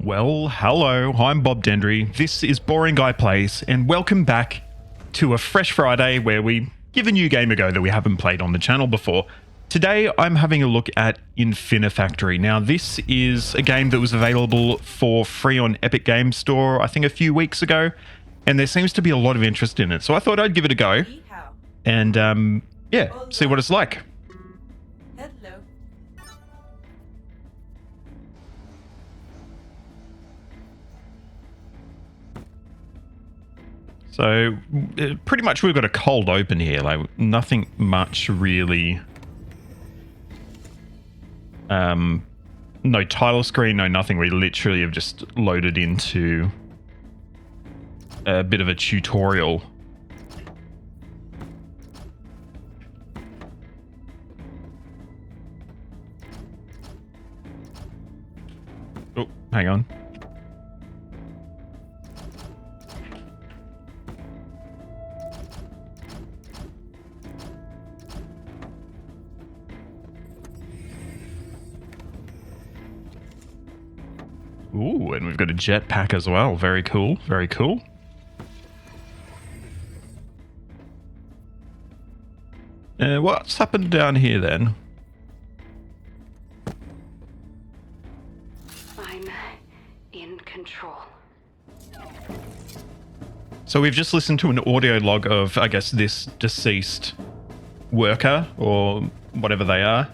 Well, hello, I'm Bob Dendry. This is Boring Guy Plays, and welcome back to a fresh Friday where we give a new game a go that we haven't played on the channel before. Today, I'm having a look at Infinifactory. Now, this is a game that was available for free on Epic Games Store, I think a few weeks ago, and there seems to be a lot of interest in it. So I thought I'd give it a go and, yeah, see what it's like. Hello. So pretty much we've got a cold open here, like nothing much really. No title screen, no nothing. We literally have just loaded into a bit of a tutorial. Oh, hang on. Ooh, and we've got a jetpack as well. Very cool. Very cool. What's happened down here then? I'm in control. So we've just listened to an audio log of, I guess, this deceased worker or whatever they are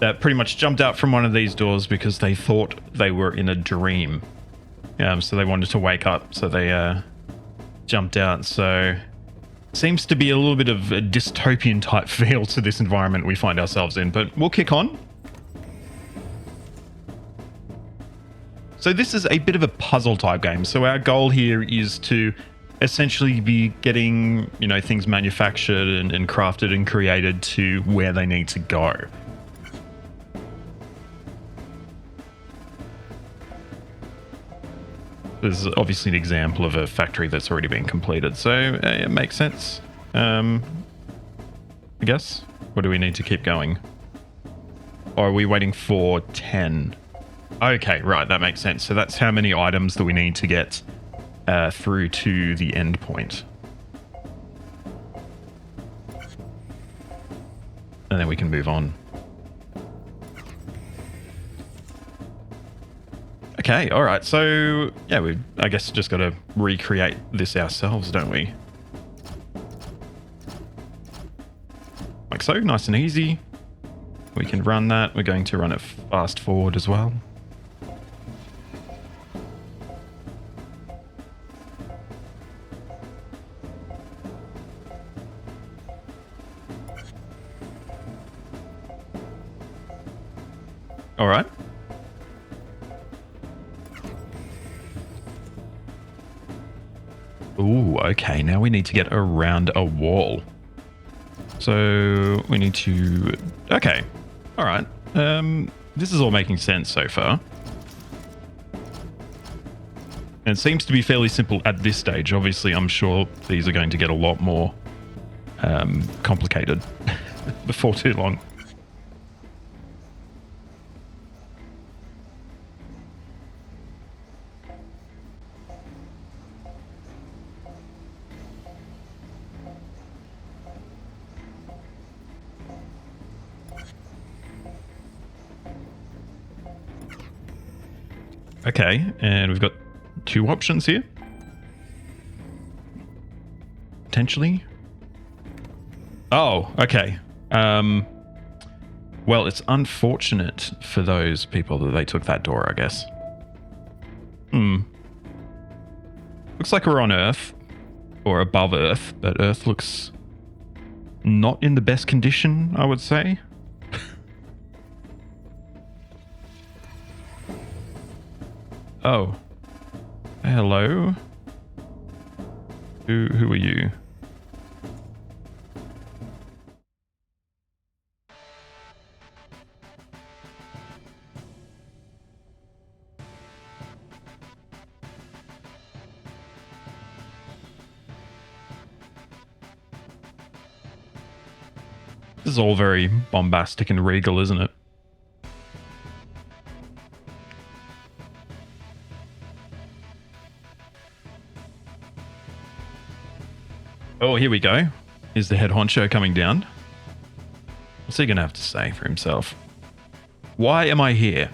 that pretty much jumped out from one of these doors because they thought they were in a dream. So they wanted to wake up, so they jumped out. So seems to be a little bit of a dystopian type feel to this environment we find ourselves in, but we'll kick on. So this is a bit of a puzzle type game. So our goal here is to essentially be getting, you know, things manufactured and crafted and created to where they need to go. This is obviously an example of a factory that's already been completed, so it makes sense. I guess. What do we need to keep going? Or are we waiting for 10? Okay, right, that makes sense. So that's how many items that we need to get through to the end point. And then we can move on. Okay, all right. So, yeah, we've, I guess, just got to recreate this ourselves, don't we? Like so, nice and easy. We can run that. We're going to run it fast forward as well. All right. Ooh, okay. Now we need to get around a wall. So we need to... Okay. All right. This is all making sense so far. And it seems to be fairly simple at this stage. Obviously, I'm sure these are going to get a lot more complicated before too long. Okay, and we've got two options here. Potentially. Oh, okay. Well, it's unfortunate for those people that they took that door, I guess. Looks like we're on Earth, or above Earth, but Earth looks not in the best condition, I would say. Oh. Hello? Who are you? This is all very bombastic and regal, isn't it? Oh, here we go. Here's the head honcho coming down. What's he going to have to say for himself? Why am I here?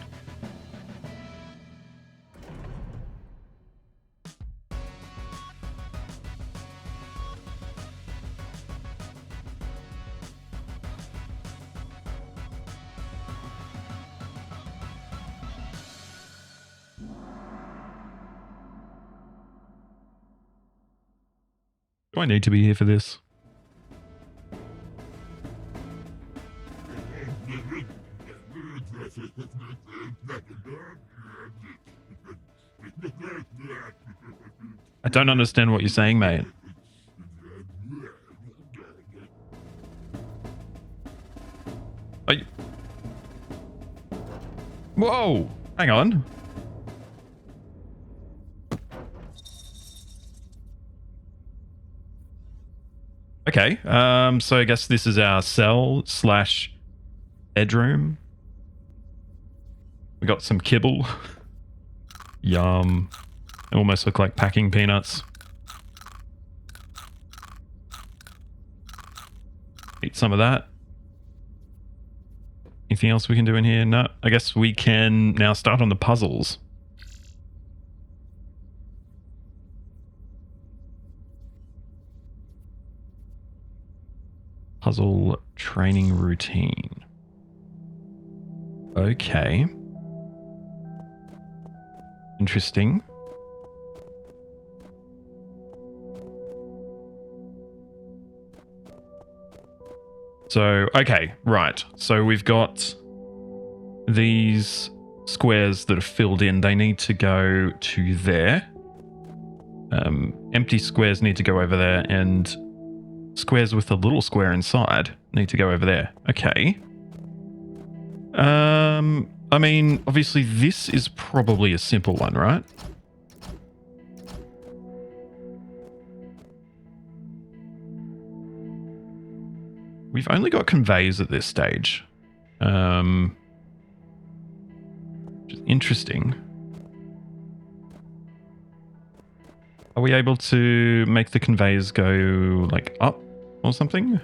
Do I need to be here for this? I don't understand what you're saying, mate. Are you... Whoa! Hang on. Okay, so I guess this is our cell slash bedroom. We got some kibble. Yum. They almost look like packing peanuts. Eat some of that. Anything else we can do in here? No, I guess we can now start on the puzzles. Puzzle training routine. Okay. Interesting. So, okay, right. So we've got these squares that are filled in. They need to go to there. Empty squares need to go over there, and squares with a little square inside need to go over there. Okay. I mean, obviously this is probably a simple one, right? We've only got conveyors at this stage. Which is interesting. Are we able to make the conveyors go like up or something?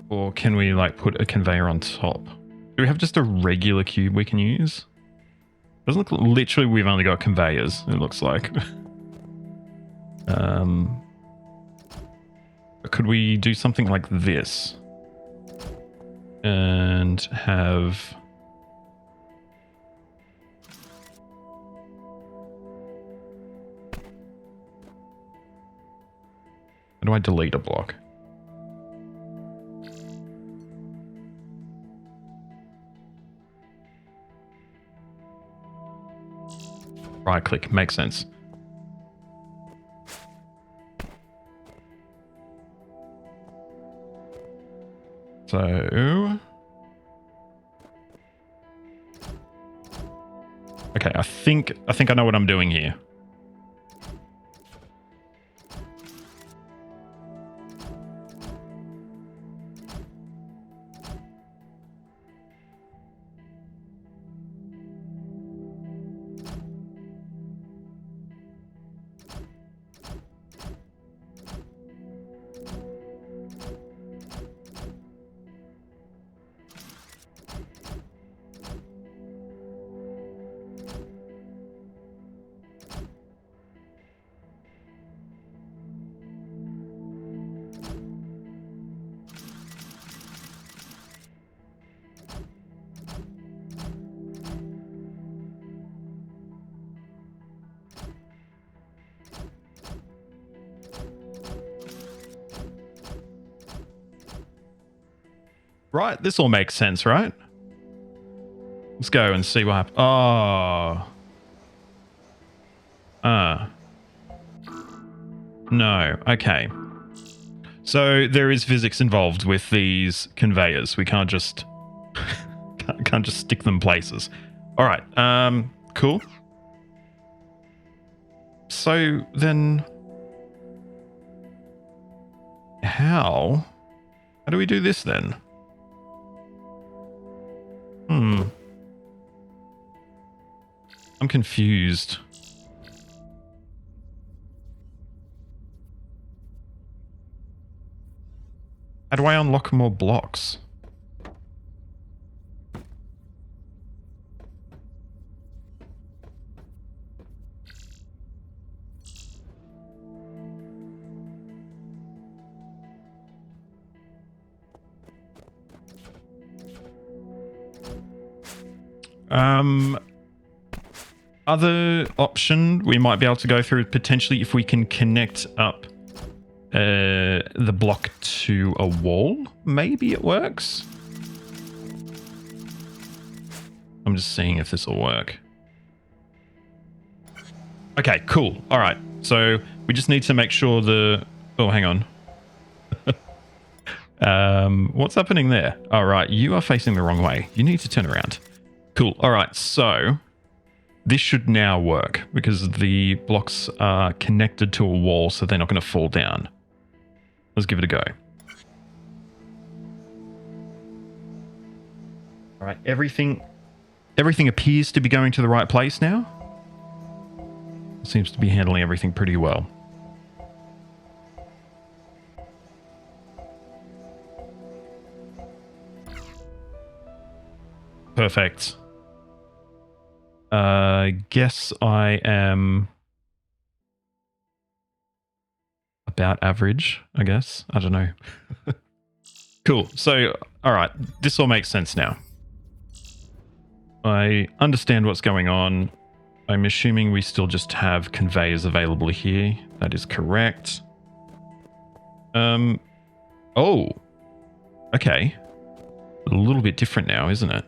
Or can we like put a conveyor on top? Do we have just a regular cube we can use? Doesn't look literally we've only got conveyors, it looks like. Could we do something like this? And have... How do I delete a block? Right click, makes sense. So... Okay, I think I know what I'm doing here. Right, this all makes sense, right? Let's go and see what happens. Oh. No, okay. So there is physics involved with these conveyors. We can't just can't just stick them places. All right, cool. So then how do we do this then? Hmm. I'm confused. How do I unlock more blocks? Other option we might be able to go through potentially if we can connect up the block to a wall. Maybe it works. I'm just seeing if this will work. Okay, cool. All right. So we just need to make sure the... Oh, hang on. What's happening there? All right. You are facing the wrong way. You need to turn around. Cool. All right. So this should now work because the blocks are connected to a wall, so they're not going to fall down. Let's give it a go. All right. Everything appears to be going to the right place now. Seems to be handling everything pretty well. Perfect. Guess I am about average, I guess. I don't know. Cool. So, all right. This all makes sense now. I understand what's going on. I'm assuming we still just have conveyors available here. That is correct. Oh. Okay. A little bit different now, isn't it?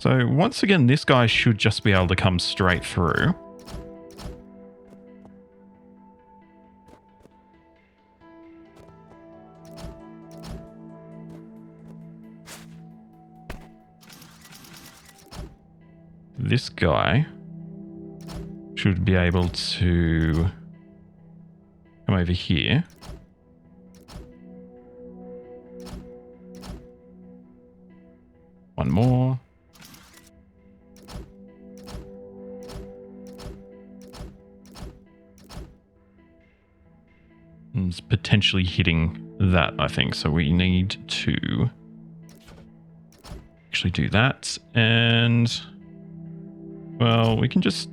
So once again, this guy should just be able to come straight through. This guy should be able to come over here. One more. And it's potentially hitting that, I think. So we need to actually do that. And, well, we can just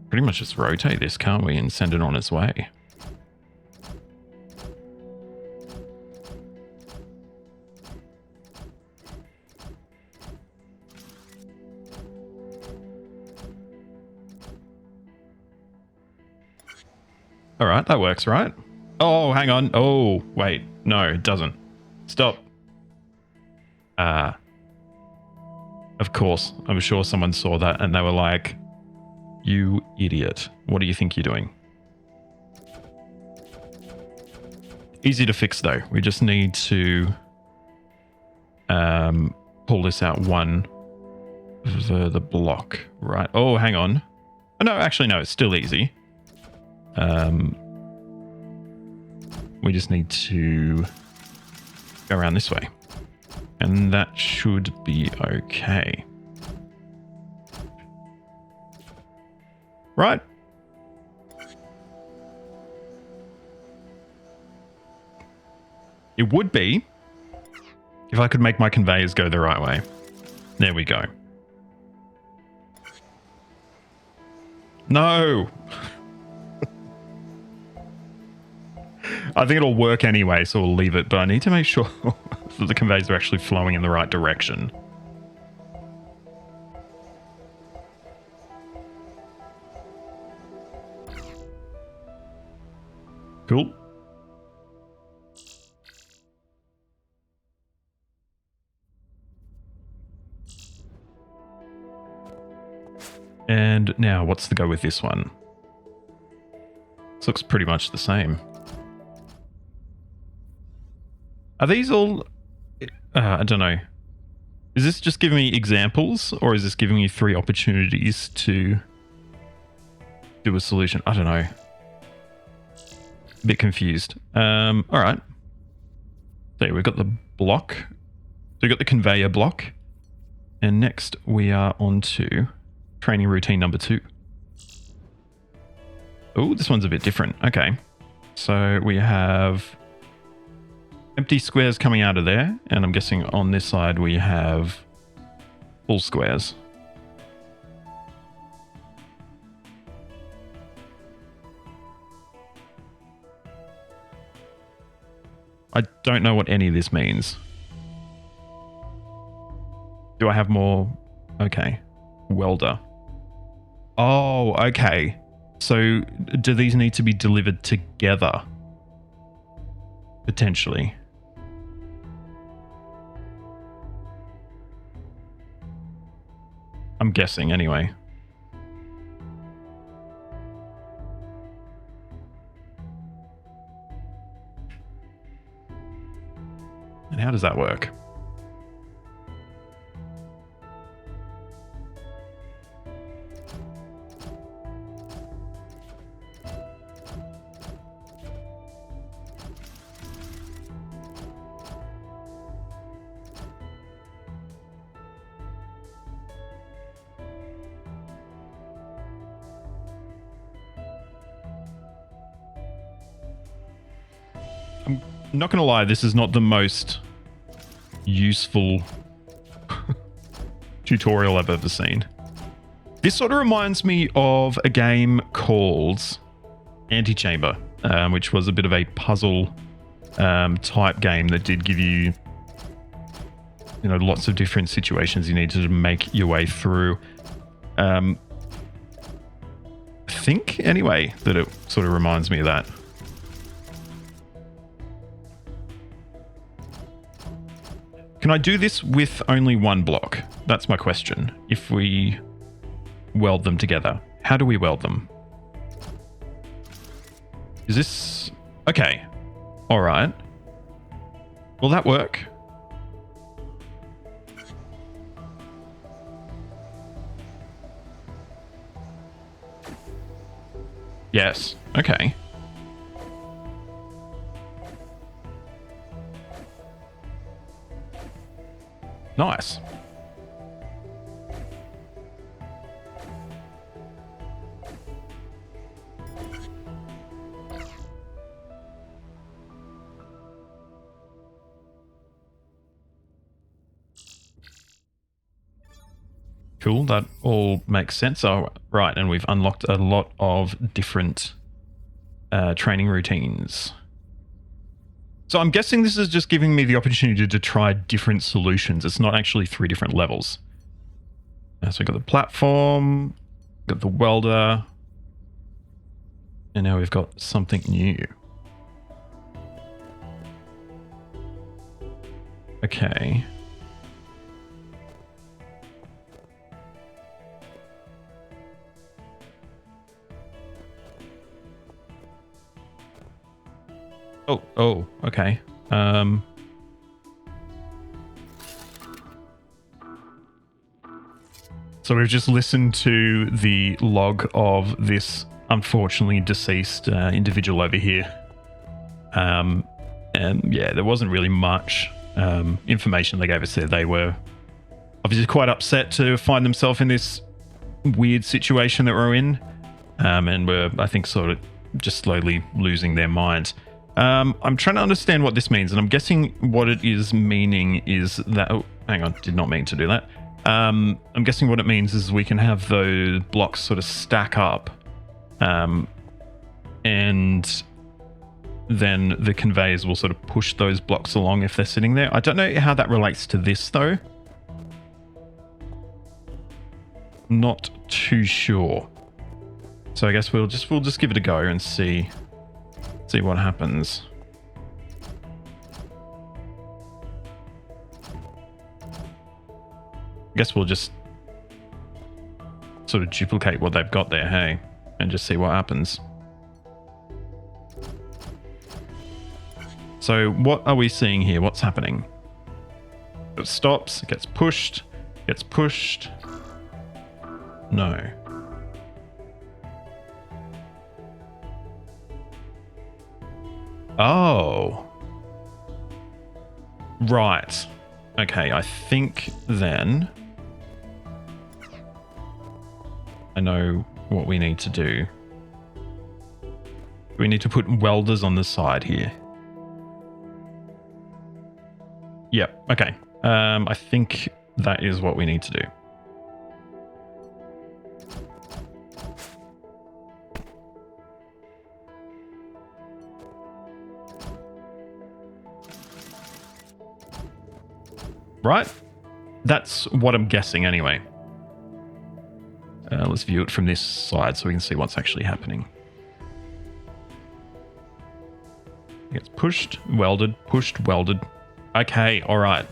pretty much just rotate this, can't we? And send it on its way. All right, that works, right? Oh, hang on. Oh, wait. No, it doesn't. Stop. Of course. I'm sure someone saw that and they were like, you idiot. What do you think you're doing? Easy to fix, though. We just need to pull this out one further block, right? Oh, hang on. Oh, no, actually, no, it's still easy. We just need to go around this way. And that should be okay. Right. It would be if I could make my conveyors go the right way. There we go. No. I think it'll work anyway, so we'll leave it. But I need to make sure that the conveyors are actually flowing in the right direction. Cool. And now, what's the go with this one? This looks pretty much the same. Are these all... I don't know. Is this just giving me examples, or is this giving me 3 opportunities to do a solution? I don't know. A bit confused. All right. There, we've got the block. So we've got the conveyor block. And next we are on to training routine number 2. Oh, this one's a bit different. Okay. So we have empty squares coming out of there. And I'm guessing on this side we have full squares. I don't know what any of this means. Do I have more? Okay. Welder. Oh, okay. So do these need to be delivered together? Potentially. I'm guessing anyway. And how does that work? I'm not going to lie, this is not the most useful tutorial I've ever seen. This sort of reminds me of a game called Antechamber, which was a bit of a puzzle type game that did give you, lots of different situations you needed to make your way through. I think, anyway, that it sort of reminds me of that. Can I do this with only one block? That's my question. If we weld them together, how do we weld them? Is this... Okay. All right. Will that work? Yes. Okay. Nice. Cool, that all makes sense. Oh, right, and we've unlocked a lot of different training routines. So I'm guessing this is just giving me the opportunity to try different solutions. It's not actually 3 different levels. So we've got the platform, got the welder, and now we've got something new. Okay. Oh, okay. So we've just listened to the log of this unfortunately deceased individual over here. And yeah, there wasn't really much information they gave us there. They were obviously quite upset to find themselves in this weird situation that we're in. And we're, I think, sort of just slowly losing their minds. I'm trying to understand what this means, and I'm guessing what it is meaning is that... Oh, hang on, did not mean to do that. I'm guessing what it means is we can have those blocks sort of stack up, and then the conveyors will sort of push those blocks along if they're sitting there. I don't know how that relates to this, though. Not too sure. So I guess we'll just give it a go and see what happens. I guess we'll just sort of duplicate what they've got there, hey, and just see what happens. So what are we seeing here? What's happening? It stops, it gets pushed, No. Oh. Right. Okay, I think then I know what we need to do. We need to put welders on the side here. Yep, okay. I think that is what we need to do. Right? That's what I'm guessing anyway. Let's view it from this side so we can see what's actually happening. It gets pushed, welded, pushed, welded. Okay, all right.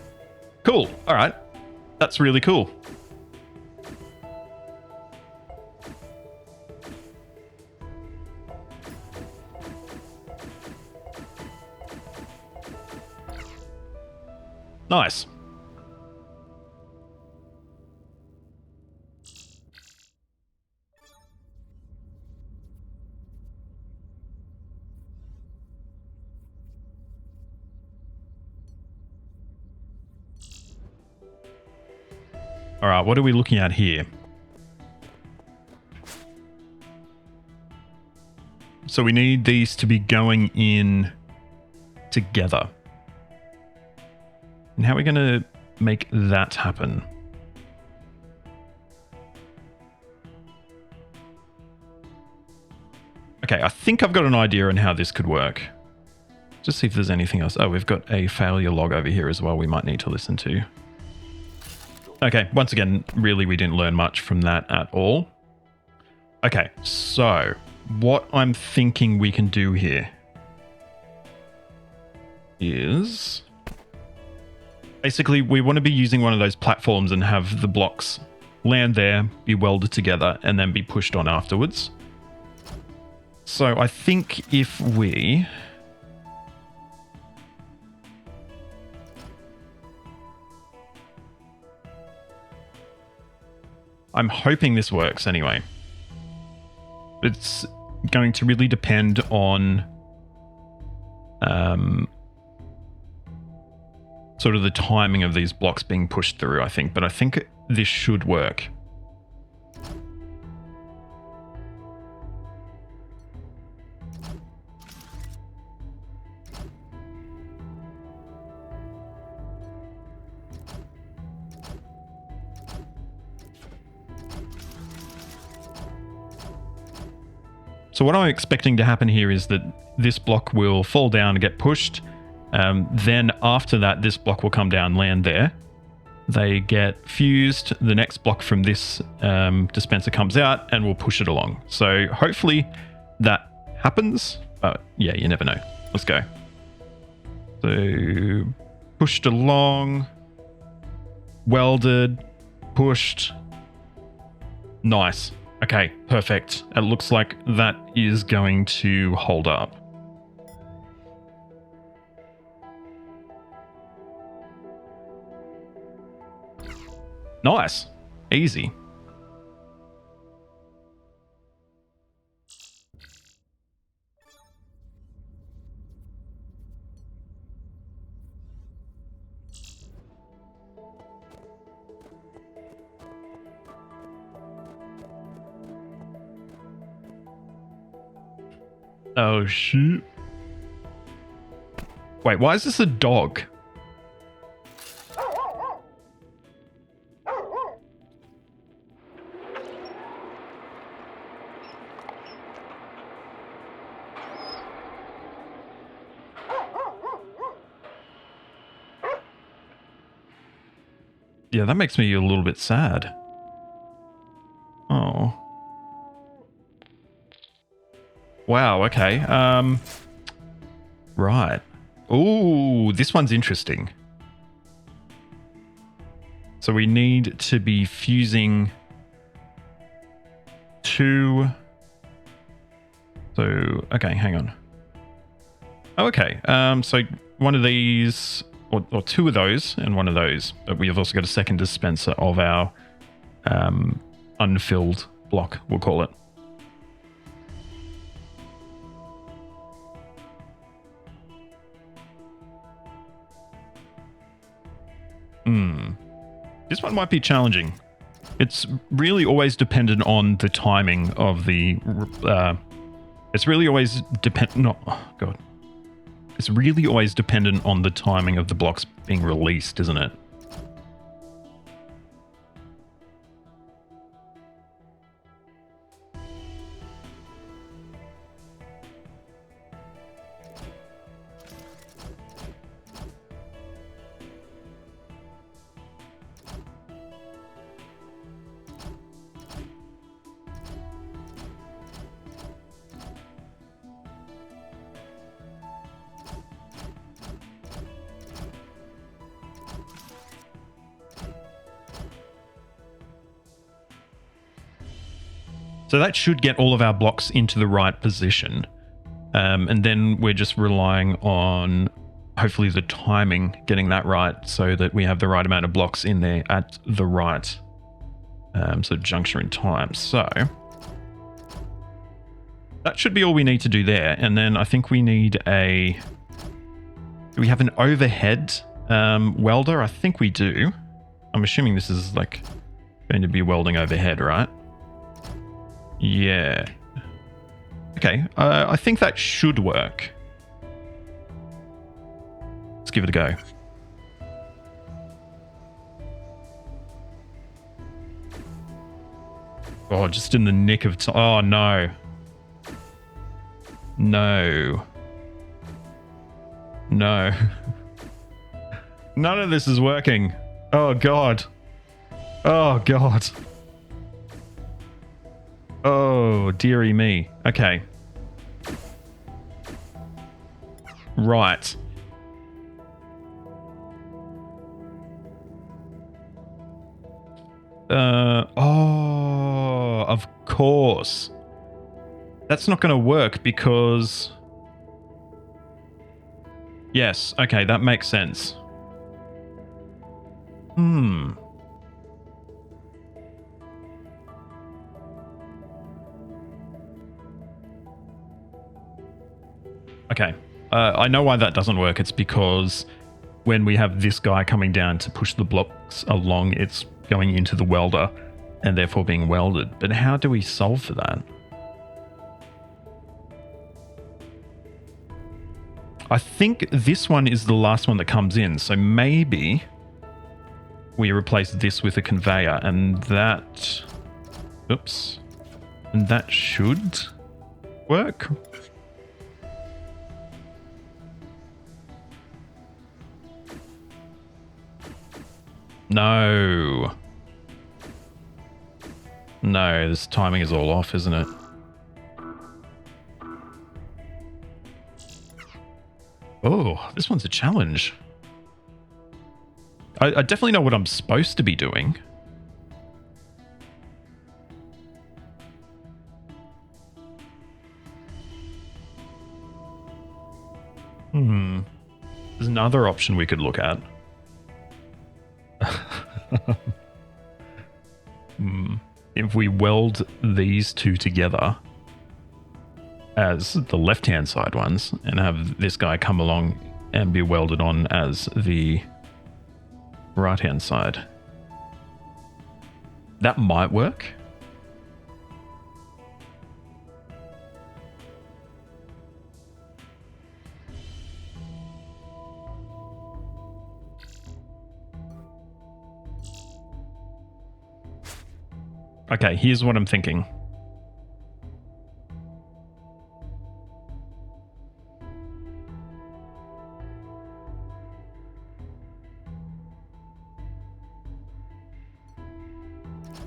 Cool, all right. That's really cool. Nice. All right, what are we looking at here? So we need these to be going in together. And how are we going to make that happen? Okay, I think I've got an idea on how this could work. Just see if there's anything else. Oh, we've got a failure log over here as well we might need to listen to. Okay, once again, really we didn't learn much from that at all. Okay, so what I'm thinking we can do here is basically we want to be using one of those platforms and have the blocks land there, be welded together, and then be pushed on afterwards. So I think if we... I'm hoping this works anyway. It's going to really depend on sort of the timing of these blocks being pushed through, I think. But I think this should work. So what I'm expecting to happen here is that this block will fall down and get pushed. Then after that, this block will come down, land there. They get fused. The next block from this dispenser comes out and we'll push it along. So hopefully that happens. Yeah, you never know. Let's go. So pushed along, welded, pushed. Nice. Okay, perfect. It looks like that is going to hold up. Nice. Easy. Oh, shoot. Wait, why is this a dog? Yeah, that makes me a little bit sad. Oh. Wow, okay. Right. Ooh, this one's interesting. So we need to be fusing two... So, okay, hang on. Oh, okay. So one of these... Or two of those and one of those. But we have also got a second dispenser of our unfilled block, we'll call it. This one might be challenging. It's really always dependent on the timing of the... it's really always God. It's really always dependent on the timing of the blocks being released, isn't it? So that should get all of our blocks into the right position. And then we're just relying on hopefully the timing, getting that right so that we have the right amount of blocks in there at the right juncture in time. So that should be all we need to do there. And then I think we need do we have an overhead welder? I think we do. I'm assuming this is like going to be welding overhead, right? Yeah. Okay, I think that should work. Let's give it a go. Oh, just in the nick of time. Oh, no. No. No. None of this is working. Oh, God. Oh, God. Oh, dearie me. Okay. Right. Oh, of course. That's not going to work because... Yes, okay, that makes sense. Okay, I know why that doesn't work. It's because when we have this guy coming down to push the blocks along, it's going into the welder and therefore being welded. But how do we solve for that? I think this one is the last one that comes in. So maybe we replace this with a conveyor and that... Oops. And that should work. No. No, this timing is all off, isn't it? Oh, this one's a challenge. I definitely know what I'm supposed to be doing. There's another option we could look at. If we weld these two together as the left-hand side ones and have this guy come along and be welded on as the right-hand side. That might work. Okay, here's what I'm thinking.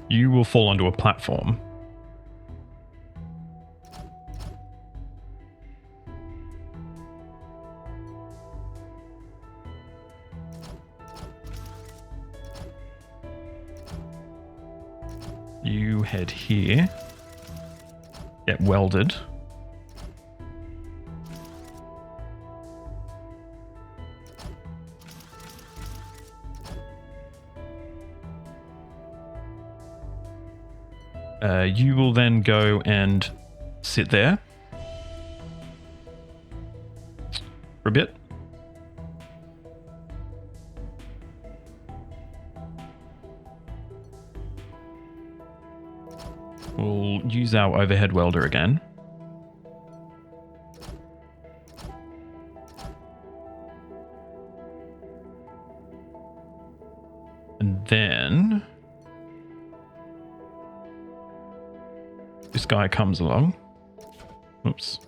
You will fall onto a platform. You head here, get welded. You will then go and sit there for a bit. We'll use our overhead welder again. And then this guy comes along. Oops.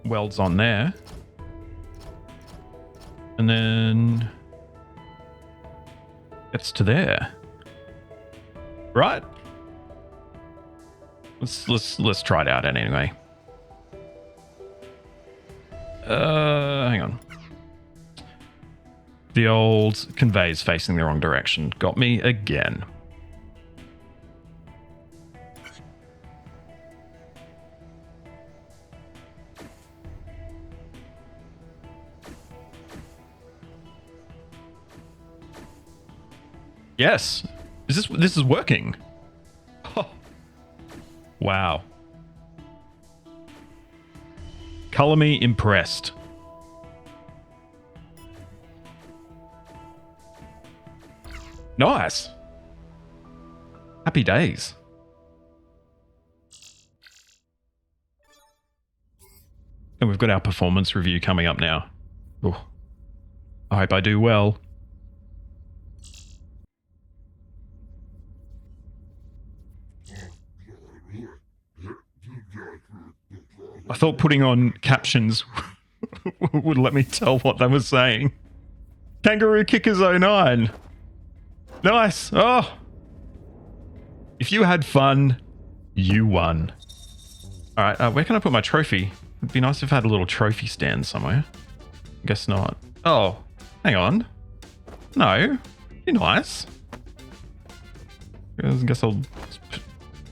Welds on there. And then gets to there. Right? Let's try it out anyway. Hang on. The old convey's facing the wrong direction. Got me again. Yes. This is working. Oh. Wow. Color me impressed. Nice. Happy days. And we've got our performance review coming up now. Ooh. I hope I do well. I thought putting on captions would let me tell what they were saying. Kangaroo Kickers 09. Nice. Oh. If you had fun, you won. All right, where can I put my trophy? It'd be nice if I had a little trophy stand somewhere. Guess not. Oh, hang on. No, be nice. I guess I'll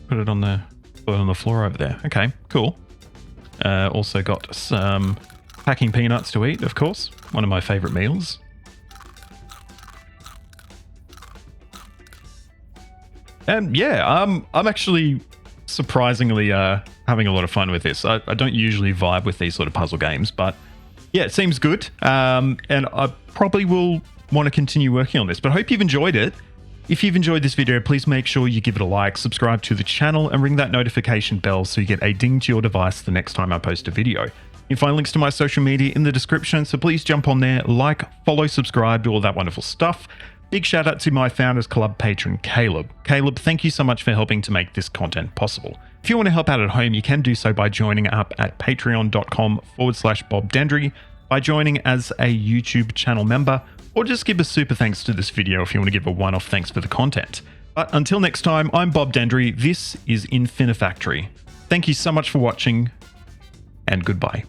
put it on the floor over there. Okay, cool. Also got some packing peanuts to eat, of course. One of my favorite meals. And yeah, I'm actually surprisingly having a lot of fun with this. I don't usually vibe with these sort of puzzle games, but yeah, it seems good. And I probably will want to continue working on this, but I hope you've enjoyed it. If you've enjoyed this video, please make sure you give it a like, subscribe to the channel, and ring that notification bell so you get a ding to your device the next time I post a video. You can find links to my social media in the description, so please jump on there, like, follow, subscribe, do all that wonderful stuff. Big shout out to my Founders Club patron, Caleb. Caleb, thank you so much for helping to make this content possible. If you want to help out at home, you can do so by joining up at patreon.com/BobDendry, by joining as a YouTube channel member, or just give a super thanks to this video if you want to give a one-off thanks for the content. But until next time, I'm Bob Dendry. This is Infinifactory. Thank you so much for watching, and goodbye.